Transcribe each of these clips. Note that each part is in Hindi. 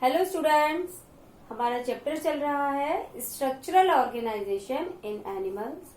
हेलो स्टूडेंट्स, हमारा चैप्टर चल रहा है स्ट्रक्चरल ऑर्गेनाइजेशन इन एनिमल्स,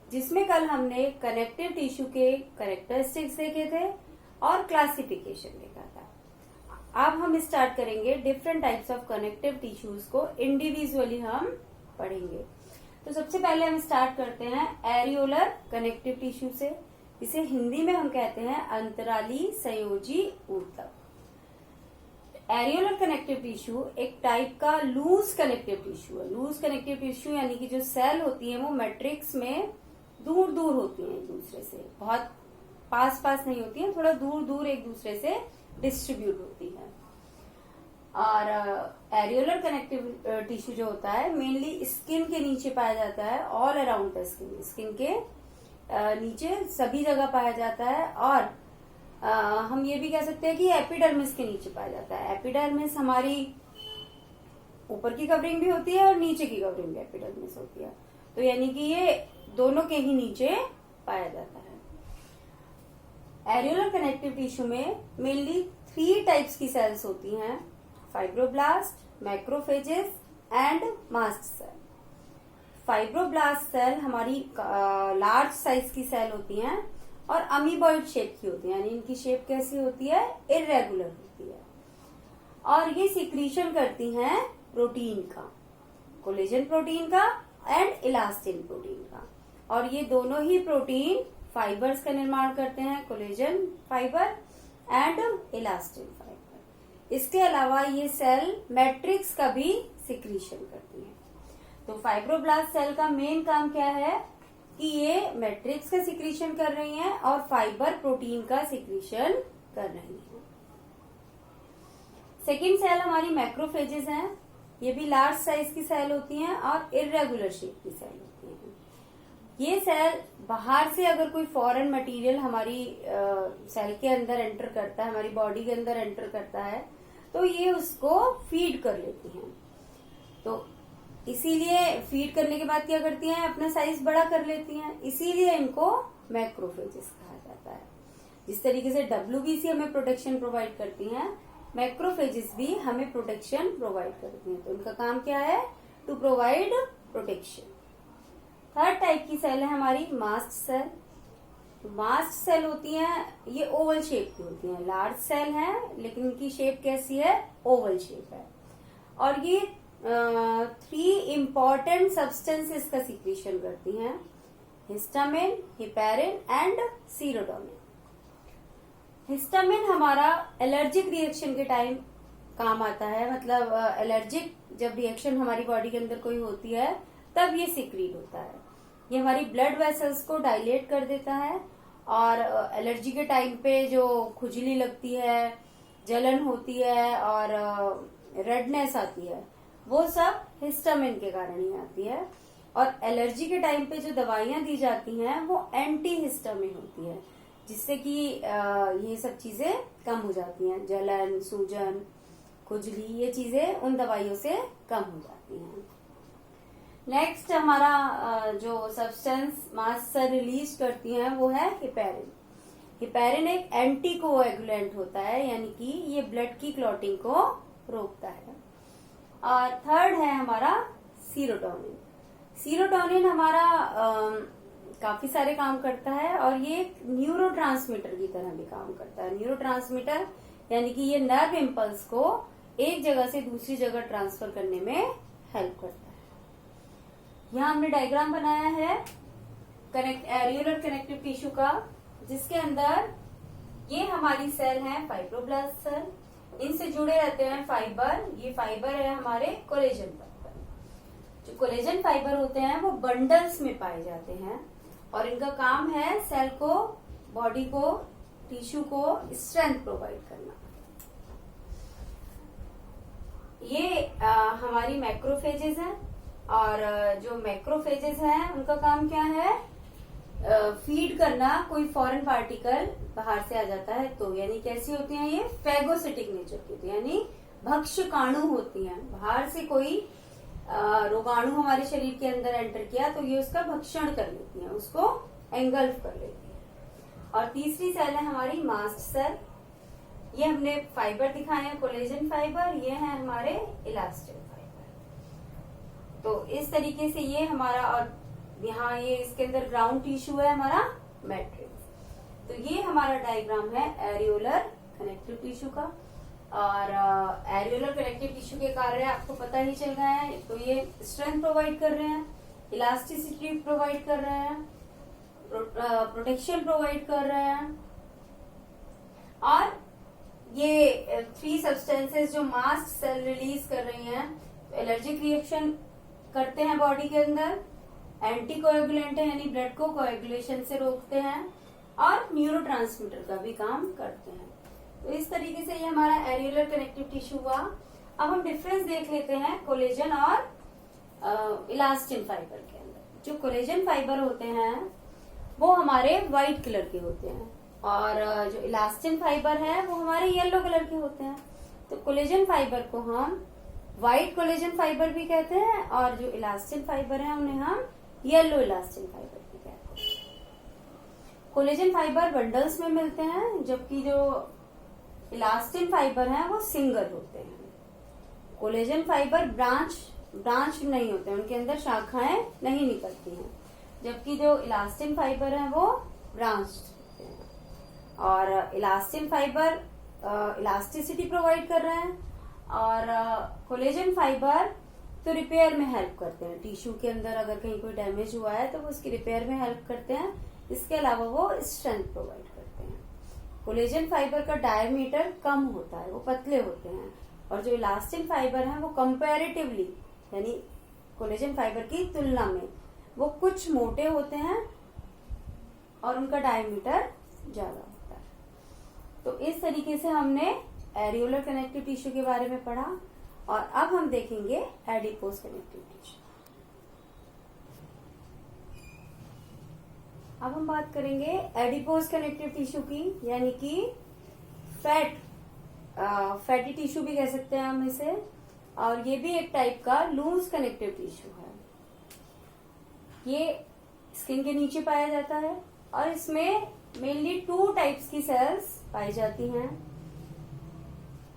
जिसमें कल हमने कनेक्टिव टिश्यू के कैरेक्टरिस्टिक्स देखे थे और क्लासिफिकेशन देखा था। अब हम स्टार्ट करेंगे different types of connective tissues को इंडिविजुअली हम पढ़ेंगे। तो सबसे पहले हम स्टार्ट करते हैं एरियोलर कनेक्टिव टिश्यू से, जिसे हिंदी में हम कहते हैं अंतराली संयोजी ऊतक। एरियोलर कनेक्टिव टिश्यू एक टाइप का लूज कनेक्टिव टिश्यू है। लूज कनेक्टिव टिश्यू यानी कि जो सेल होती है वो मैट्रिक्स में दूर दूर होती हैं, एक दूसरे से बहुत पास पास नहीं होती हैं, थोड़ा दूर दूर एक दूसरे से डिस्ट्रीब्यूट होती है। और एरियोलर कनेक्टिव टिश्यू जो होता है मेनली स्किन के नीचे पाया जाता है, all around the skin, skin के नीचे सभी जगह पाया जाता है। और हम ये भी कह सकते हैं कि एपिडर्मिस के नीचे पाया जाता है। एपिडर्मिस हमारी ऊपर की कवरिंग भी होती है और नीचे की कवरिंग भी एपिडर्मिस होती है, तो यानी कि ये दोनों के ही नीचे पाया जाता है। एरियोलर कनेक्टिव टिश्यू में मेनली 3 टाइप्स की सेल्स होती हैं: fibroblast, macrophages and mast cell. Fibroblast cell हमारी लार्ज साइज की सेल होती हैं और अमीबॉइड शेप की होती है, यानी इनकी शेप कैसी होती है? इरेगुलर होती है। और ये सिक्रीशन करती हैं प्रोटीन का, कोलेजन प्रोटीन का एंड इलास्टिन प्रोटीन का। और ये दोनों ही प्रोटीन फाइबर्स का निर्माण करते हैं, collagen fibre and elastin fibre. इसके अलावा ये सेल मैट्रिक्स का भी सिक्रीशन करती है। तो फाइब्रोब्लास्ट सेल का मेन काम क्या है कि ये मैट्रिक्स का सिक्रीशन कर रही हैं और फाइबर प्रोटीन का सिक्रीशन कर रही हैं। सेकेंड सेल हमारी मैक्रोफेजेस हैं। ये भी लार्ज साइज की सेल होती हैं और इरेगुलर शेप की सेल होती हैं। ये सेल बाहर से अगर कोई फॉरेन मटेरियल हमारी सेल के अंदर एंटर करता है, हमारी बॉडी के अंदर एंटर करता है, तो ये उसको फीड कर लेती हैं। तो इसीलिए फीड करने के बाद क्या करती हैं? अपना साइज बड़ा कर लेती हैं, इसीलिए इनको मैक्रोफेजेस कहा जाता है। जिस तरीके से WBC हमें प्रोटेक्शन प्रोवाइड करती हैं, मैक्रोफेजेस भी हमें प्रोटेक्शन प्रोवाइड करती हैं। तो उनका काम क्या है? To provide protection. Third type की सेल है हमारी मास्ट सेल। तो मास्ट सेल होती हैं, ये ओवल शेप की होती हैं, लार्ज सेल है लेकिन इनकी शेप कैसी है? ओवल शेप है। और ये 3 इम्पॉर्टेंट सब्सटेंसेस का सिक्रीशन करती हैं: histamine, heparin and serotonin. Histamine हमारा एलर्जिक रिएक्शन के टाइम काम आता है, मतलब एलर्जिक जब रिएक्शन हमारी बॉडी के अंदर कोई होती है तब ये सिक्रीट होता है। ये हमारी ब्लड वेसल्स को डायलेट कर देता है और एलर्जी के टाइम पे जो खुजली लगती है, जलन होती है और रेडनेस आती है, वो सब हिस्टामिन के कारण ही आती है। और एलर्जी के टाइम पे जो दवाइयां दी जाती हैं वो एंटी हिस्टामिन होती है, जिससे कि ये सब चीजें कम हो जाती हैं। जलन, सूजन, खुजली, ये चीजें उन दवाइयों से कम हो जाती हैं। नेक्स्ट हमारा जो सब्सटेंस मास्ट सेल रिलीज करती हैं वो है हिपैरिन। हिपैरिन एक एंटी कोएगुलेंट होता है, यानी कि ये ब्लड की क्लॉटिंग को रोकता है। और थर्ड है हमारा सीरोटोनिन। सीरोटोनिन हमारा काफी सारे काम करता है और ये एक न्यूरोट्रांसमीटर की तरह भी काम करता है। न्यूरोट्रांसमीटर यानी कि ये नर्व इम्पल्स को एक जगह से दूसरी जगह ट्रांसफर करने में हेल्प करता है। यहाँ हमने डायग्राम बनाया है एरियोलर कनेक्टिव टिश्यू का, जिसके अंदर ये हमारी सेल है फाइब्रोब्लास्ट सेल, इनसे जुड़े रहते हैं फाइबर। ये फाइबर है हमारे कोलेजन फाइबर। जो कोलेजन फाइबर होते हैं वो बंडल्स में पाए जाते हैं और इनका काम है सेल को, बॉडी को, टिश्यू को स्ट्रेंथ प्रोवाइड करना। ये हमारी मैक्रोफेजेस हैं और जो मैक्रोफेजेस हैं उनका काम क्या है? फीड करना। कोई फॉरेन पार्टिकल बाहर से आ जाता है तो, यानी कैसी होती हैं ये? फेगोसिटिक नेचर की होती है, यानी भक्षकाणु होती हैं। बाहर से कोई रोगाणु हमारे शरीर के अंदर एंटर किया तो ये उसका भक्षण कर लेती हैं, उसको एंगल्फ कर लेती हैं। और तीसरी सेल है हमारी मास्ट सेल। ये हमने फाइबर दिखाए हैं, कोलेजन फाइबर, ये है हमारे इलास्टिन फाइबर। तो इस तरीके से ये हमारा, और यहाँ ये इसके अंदर ग्राउंड टिश्यू है हमारा मैट्रिक्स। तो ये हमारा डायग्राम है एरियोलर कनेक्टिव टिश्यू का। और एरियोलर कनेक्टिव टिश्यू के कार्य आपको पता ही चल गया है। तो ये स्ट्रेंथ प्रोवाइड कर रहे हैं, इलास्टिसिटी प्रोवाइड कर रहे हैं, प्रोटेक्शन प्रोवाइड कर रहे हैं, और ये 3 सब्सटेंसेस जो मास्ट सेल रिलीज कर रही हैं, तो एलर्जिक रिएक्शन करते हैं बॉडी के अंदर, एंटी कोएगुलेंट है यानी ब्लड को कोएगुलेशन से रोकते हैं, और न्यूरोट्रांसमीटर का भी काम करते हैं। तो इस तरीके से ये हमारा एरियोलर कनेक्टिव टिश्यू हुआ। अब हम डिफरेंस देख लेते हैं कोलेजन और इलास्टिन फाइबर के अंदर। जो कोलेजन फाइबर होते हैं वो हमारे व्हाइट कलर के होते हैं, और जो इलास्टिन फाइबर है वो हमारे येलो कलर के होते हैं। तो कोलेजन फाइबर को हम व्हाइट कोलेजन फाइबर भी कहते हैं, और जो इलास्टिन फाइबर है उन्हें हम येलो इलास्टिन फाइबर भी कहते हैं। कोलेजन फाइबर बंडल्स में मिलते हैं, जबकि जो इलास्टिन फाइबर है वो सिंगल होते हैं। कोलेजन फाइबर ब्रांच नहीं होते हैं, उनके अंदर शाखाएं नहीं निकलती हैं, जबकि जो इलास्टिन फाइबर है वो ब्रांच होते हैं। और इलास्टिन फाइबर इलास्टिसिटी प्रोवाइड कर रहे हैं, और कोलेजन फाइबर तो रिपेयर में हेल्प करते हैं। टिश्यू के अंदर अगर कहीं कोई डैमेज हुआ है तो वो उसकी रिपेयर में हेल्प करते हैं। इसके अलावा वो स्ट्रेंथ प्रोवाइड करते हैं। कोलेजन फाइबर का डायमीटर कम होता है, वो पतले होते हैं, और जो इलास्टिन फाइबर है वो कंपैरेटिवली यानी कोलेजन फाइबर की तुलना में वो कुछ मोटे होते हैं और उनका डायमीटर ज्यादा होता है। तो इस तरीके से हमने एरियोलर कनेक्टिव टिश्यू के बारे में पढ़ा, और अब हम देखेंगे एडिपोज कनेक्टिव टिश्यू। अब हम बात करेंगे एडिपोज कनेक्टिव टिश्यू की, यानी कि फैटी टिश्यू भी कह सकते हैं हम इसे, और ये भी एक टाइप का लूज कनेक्टिव टिश्यू है। ये स्किन के नीचे पाया जाता है, और इसमें मेनली 2 टाइप्स की सेल्स पाई जाती हैं।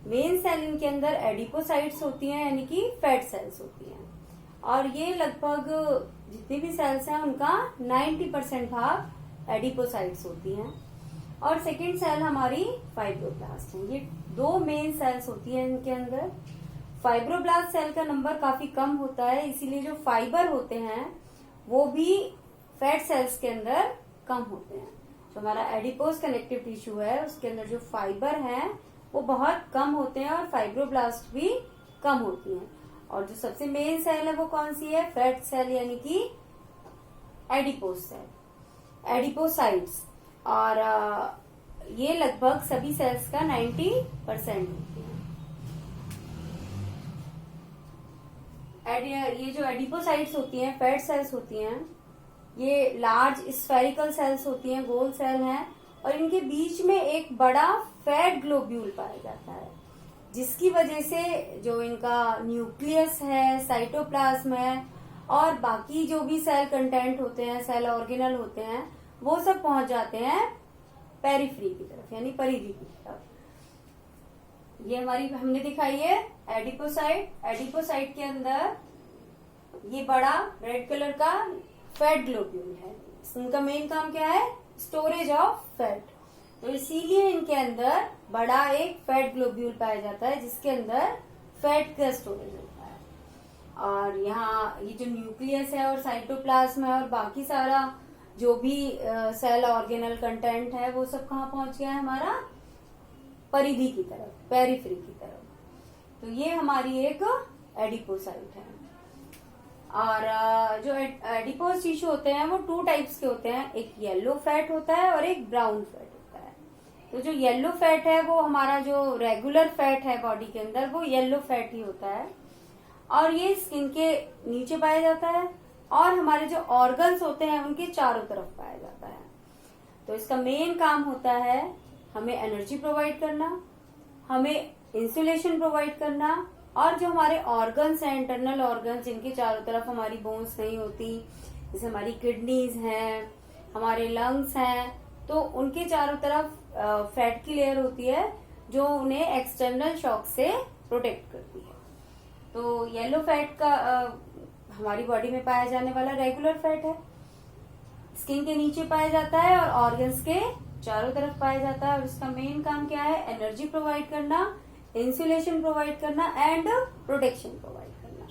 मेन सेल इनके अंदर एडिपोसाइट्स होती हैं, यानी कि फैट सेल्स होती हैं, और ये लगभग जितनी भी सेल्स हैं उनका 90% भाग एडिपोसाइट्स होती हैं। और सेकेंड सेल हमारी फाइब्रोब्लास्ट है। ये 2 मेन सेल्स होती हैं इनके अंदर। फाइब्रोब्लास्ट सेल का नंबर काफी कम होता है, इसीलिए जो फाइबर होते हैं वो भी फैट सेल्स के अंदर कम होते हैं। जो हमारा एडिपोज कनेक्टिव टिश्यू है उसके अंदर जो फाइबर हैं वो बहुत कम होते हैं, और फाइब्रोब्लास्ट भी कम होती हैं। और जो सबसे मेन सेल है वो कौन सी है? फैट सेल, यानी कि एडिपोज सेल, एडिपोसाइट्स। और ये लगभग सभी सेल्स का 90% होती है। ये जो एडिपोसाइट्स होती हैं, फैट सेल्स होती हैं, ये लार्ज स्फेरिकल सेल्स होती हैं, गोल सेल हैं, और इनके बीच में एक बड़ा फैट ग्लोब्यूल पाया जाता है, जिसकी वजह से जो इनका न्यूक्लियस है, साइटोप्लाज्म है, और बाकी जो भी सेल कंटेंट होते हैं, सेल ऑर्गेनल होते हैं, वो सब पहुंच जाते हैं पेरिफेरी की तरफ, यानी परिधि की तरफ। ये हमारी हमने दिखाई है एडिपोसाइट। एडिपोसाइट के अंदर ये बड़ा रेड कलर का फैट ग्लोब्यूल है। उनका मेन काम क्या है? Storage of fat. तो इसीलिए इनके अंदर बड़ा एक फैट ग्लोब्यूल पाया जाता है, जिसके अंदर फैट का स्टोरेज होता है। और यहाँ ये जो न्यूक्लियस है और साइटोप्लाज्म है और बाकी सारा जो भी सेल ऑर्गेनल कंटेंट है वो सब कहाँ पहुंच गया है? हमारा परिधि की तरफ, पेरिफेरी की तरफ। तो ये हमारी एक एडिपोसाइट है। और जो एडिपोज टिश्यू होते हैं वो 2 टाइप्स के होते हैं, एक येलो फैट होता है और एक ब्राउन फैट होता है। तो जो येलो फैट है वो हमारा जो रेगुलर फैट है बॉडी के अंदर, वो येलो फैट ही होता है, और ये स्किन के नीचे पाया जाता है, और हमारे जो ऑर्गन्स होते हैं उनके चारों तरफ पाया जाता है। तो इसका मेन काम होता है हमें एनर्जी प्रोवाइड करना, हमें इंसुलेशन प्रोवाइड करना, और जो हमारे ऑर्गन्स हैं, इंटरनल ऑर्गन्स, जिनके चारों तरफ हमारी बोन्स नहीं होती, जैसे हमारी किडनीज हैं, हमारे लंग्स हैं, तो उनके चारों तरफ फैट की लेयर होती है, जो उन्हें एक्सटर्नल शॉक से प्रोटेक्ट करती है। तो येलो फैट का हमारी बॉडी में पाया जाने वाला रेगुलर फैट है, स्किन के नीचे पाया जाता है और ऑर्गन्स के चारों तरफ पाया जाता है। और इसका मेन काम क्या है? एनर्जी प्रोवाइड करना, इंसुलेशन प्रोवाइड करना एंड प्रोटेक्शन प्रोवाइड करना।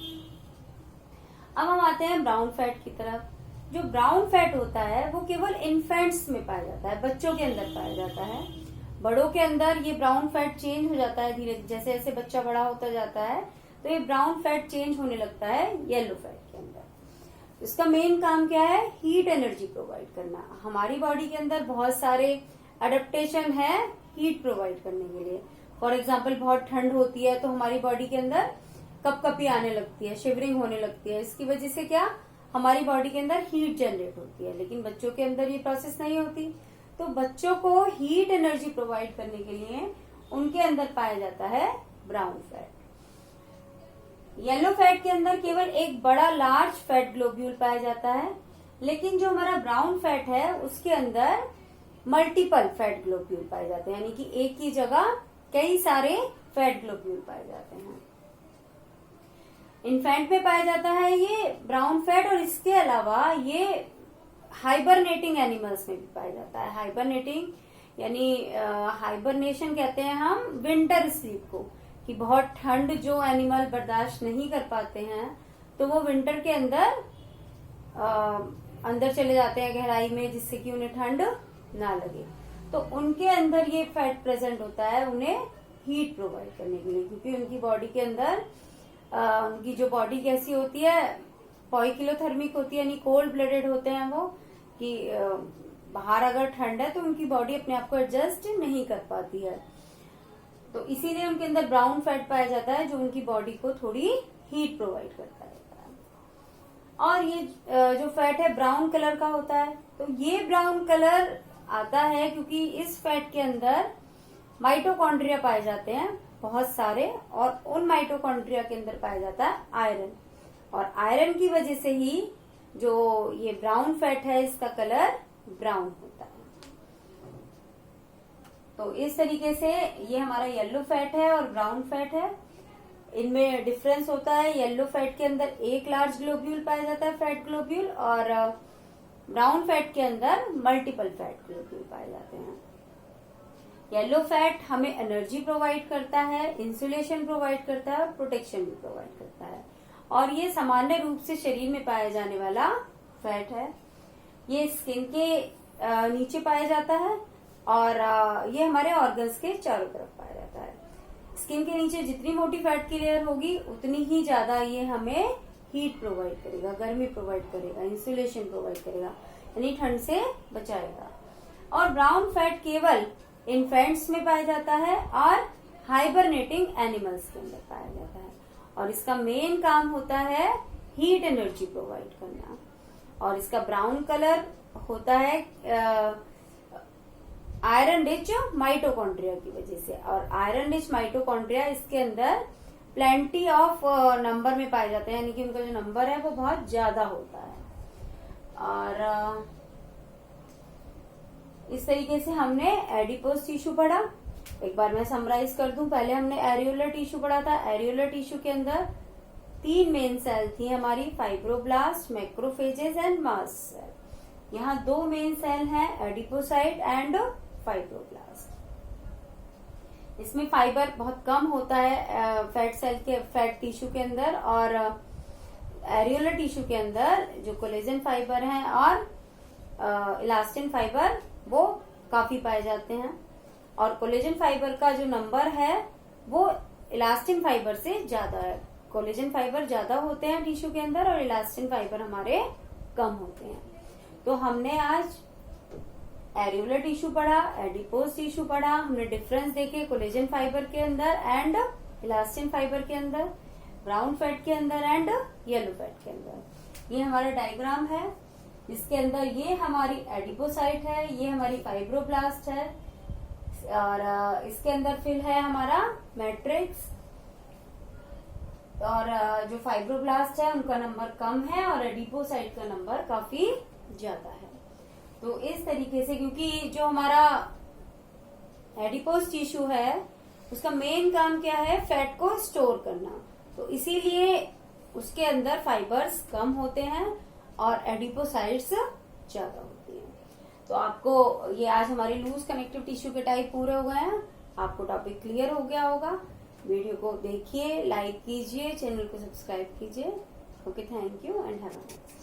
अब हम आते हैं ब्राउन फैट की तरफ। जो ब्राउन फैट होता है वो केवल इन्फेंट्स में पाया जाता है, बच्चों के अंदर पाया जाता है। बड़ों के अंदर ये ब्राउन फैट चेंज हो जाता है धीरे, जैसे जैसे बच्चा बड़ा होता जाता है तो ये ब्राउन फैट चेंज होने लगता है येलो फैट के अंदर। इसका मेन काम क्या है? हीट एनर्जी प्रोवाइड करना। हमारी बॉडी के अंदर बहुत सारे अडेप्टेशन है हीट प्रोवाइड करने के लिए। फॉर एग्जाम्पल, बहुत ठंड होती है तो हमारी बॉडी के अंदर कपकपी आने लगती है, शिवरिंग होने लगती है। इसकी वजह से क्या? हमारी बॉडी के अंदर हीट जनरेट होती है। लेकिन बच्चों के अंदर ये प्रोसेस नहीं होती। तो बच्चों को हीट एनर्जी प्रोवाइड करने के लिए उनके अंदर पाया जाता है ब्राउन फैट। येलो फैट के अंदर केवल एक बड़ा लार्ज फैट ग्लोब्यूल पाया जाता है, लेकिन जो हमारा ब्राउन फैट है उसके अंदर मल्टीपल फैट ग्लोब्यूल पाए जाते हैं, यानी कि एक ही जगह कई सारे फैट ग्लोब्यूल पाए जाते हैं। इन्फेंट में पाया जाता है ये ब्राउन फैट, और इसके अलावा ये हाइबरनेटिंग एनिमल्स में भी पाया जाता है। हाइबरनेटिंग यानी हाइबरनेशन कहते हैं हम विंटर स्लीप को, कि बहुत ठंड जो एनिमल बर्दाश्त नहीं कर पाते हैं तो वो विंटर के अंदर अंदर चले जाते हैं गहराई में, जिससे कि उन्हें ठंड ना लगे। तो उनके अंदर ये फैट प्रेजेंट होता है उन्हें हीट प्रोवाइड करने के लिए, क्योंकि उनकी बॉडी के अंदर उनकी जो बॉडी कैसी होती है, पॉइकिलोथर्मिक होती है, यानी कोल्ड ब्लडेड होते हैं वो, कि बाहर अगर ठंड है तो उनकी बॉडी अपने आप को एडजस्ट नहीं कर पाती है। तो इसीलिए उनके अंदर ब्राउन फैट पाया जाता है जो उनकी बॉडी को थोड़ी हीट प्रोवाइड करता है। और ये जो फैट है ब्राउन कलर का होता है। तो ये ब्राउन कलर आता है क्योंकि इस फैट के अंदर माइटोकॉन्ड्रिया पाए जाते हैं बहुत सारे, और उन माइटोकॉन्ड्रिया के अंदर पाया जाता है आयरन, और आयरन की वजह से ही जो ये ब्राउन फैट है इसका कलर ब्राउन होता है। तो इस तरीके से ये हमारा येलो फैट है और ब्राउन फैट है, इनमें डिफरेंस होता है। येलो फैट के अंदर एक लार्ज ग्लोब्यूल पाया जाता है, फैट ग्लोब्यूल, और ब्राउन फैट के अंदर मल्टीपल फैट ग्लोब्यूल पाए जाते हैं। येलो फैट हमें एनर्जी प्रोवाइड करता है, इंसुलेशन प्रोवाइड करता है और प्रोटेक्शन भी प्रोवाइड करता है, और ये सामान्य रूप से शरीर में पाया जाने वाला फैट है। ये स्किन के नीचे पाया जाता है और ये हमारे ऑर्गन्स के चारों तरफ पाया जाता है। स्किन के नीचे जितनी मोटी फैट की लेयर होगी उतनी ही ज्यादा ये हमें हीट प्रोवाइड करेगा, गर्मी प्रोवाइड करेगा, इंसुलेशन प्रोवाइड करेगा, यानी ठंड से बचाएगा। और ब्राउन फैट केवल इन्फेंट्स में पाया जाता है और हाइबरनेटिंग एनिमल्स के अंदर पाया जाता है, और इसका मेन काम होता है हीट एनर्जी प्रोवाइड करना। और इसका ब्राउन कलर होता है आयरन रिच माइटोकॉन्ड्रिया की वजह से, और आयरन रिच माइटोकॉन्ड्रिया इसके अंदर प्लेंटी ऑफ नंबर में पाए जाते हैं, यानी कि उनका जो नंबर है वो बहुत ज्यादा होता है। और इस तरीके से हमने एडिपोज टिश्यू पढ़ा। एक बार मैं समराइज कर दूं, पहले हमने एरियोलर टिश्यू पढ़ा था। एरियोलर टिश्यू के अंदर 3 मेन सेल थी हमारी, fibroblast, macrophages and mast cell. यहाँ 2 मेन सेल हैं, एडिपोसाइट एंड फाइब्रोब्लास्ट। इसमें फाइबर बहुत कम होता है फैट सेल के, फैट टिश्यू के अंदर, और एरियोलर टिश्यू के अंदर जो कोलेजन फाइबर हैं और इलास्टिन फाइबर वो काफी पाए जाते हैं। और कोलेजन फाइबर का जो नंबर है वो इलास्टिन फाइबर से ज्यादा है। कोलेजन फाइबर ज्यादा होते हैं टिश्यू के अंदर और इलास्टिन फाइबर हमारे कम होते हैं। तो हमने आज एरियोलर टिश्यू पढ़ा, एडिपोज टिश्यू पढ़ा, हमने डिफरेंस देखे कोलेजन फाइबर के अंदर एंड इलास्टिन फाइबर के अंदर, ब्राउन फैट के अंदर एंड येलो फैट के अंदर। ये हमारा डायग्राम है, इसके अंदर ये हमारी एडिपोसाइट है, ये हमारी फाइब्रोब्लास्ट है, और इसके अंदर फिल है हमारा मैट्रिक्स। और जो फाइब्रोब्लास्ट है उनका नंबर कम है और एडिपोसाइट का नंबर काफी ज्यादा है। तो इस तरीके से, क्योंकि जो हमारा एडिपोज टिश्यू है उसका मेन काम क्या है, फैट को स्टोर करना। तो इसीलिए उसके अंदर फाइबर्स कम होते हैं और एडिपोसाइट्स ज्यादा होती हैं। तो आपको ये आज हमारे लूज कनेक्टिव टिश्यू के टाइप पूरे हो गए हैं। आपको टॉपिक क्लियर हो गया होगा। वीडियो को देखिए, लाइक कीजिए, चैनल को सब्सक्राइब कीजिए। Okay, thank you and have a nice day.